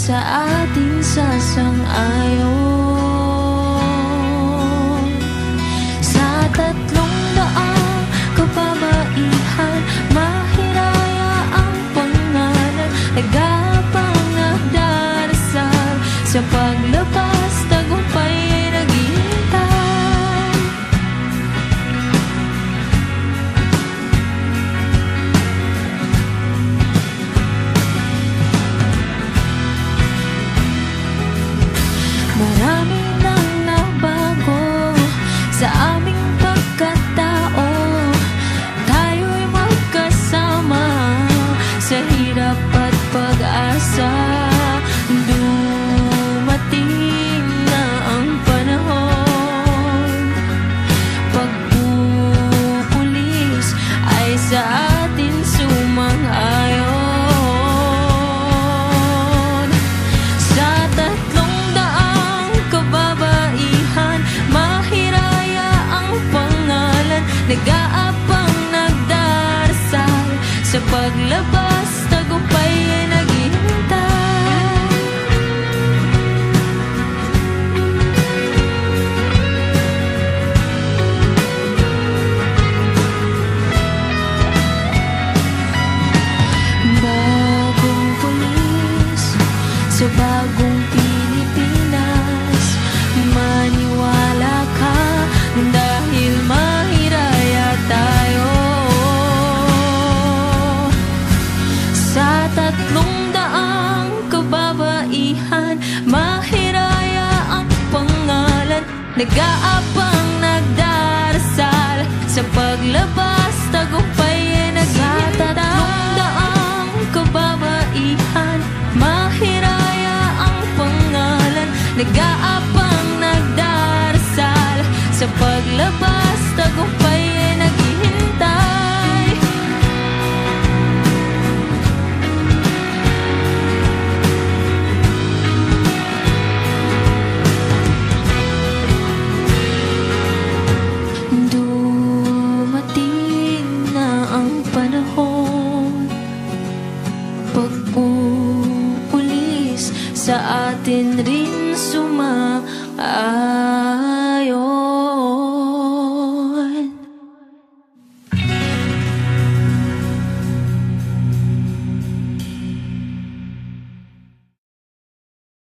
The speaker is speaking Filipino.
sa ating sasang-ayon. Sa 300 kababaihan, mahiraya ang pangalan, nag-aabang nagdarasal, sa paglabas tagumpay ay naghihintay. Marami nang nabago sa aming pagkatao, tayo'y magkasama sa hirap at pag-asa. Dumating na ang panahon, pagpupulis ay sa atin sumang-ayon. Sa 300 kababaihan, mahiraya ang pangalan, nag-aabang nagdarasal, sa paglabas tagumpay ay naghihintay. Bagong pulis sa bagong Pilipinas, maniwala ka dahil mahiraya tayo. Sa 300 kababaihan, mahiraya ang pangalan, nag-aabang nagdarasal, sa paglabas tagumpay ay naghihintay. Sa 300 kababaihan, mahiraya ang pangalan, nag-aabang nagdarasal, sa paglabas tagumpay ay naghihintay. Dumating na ang panahon, pagpupulis sa atin rin sumang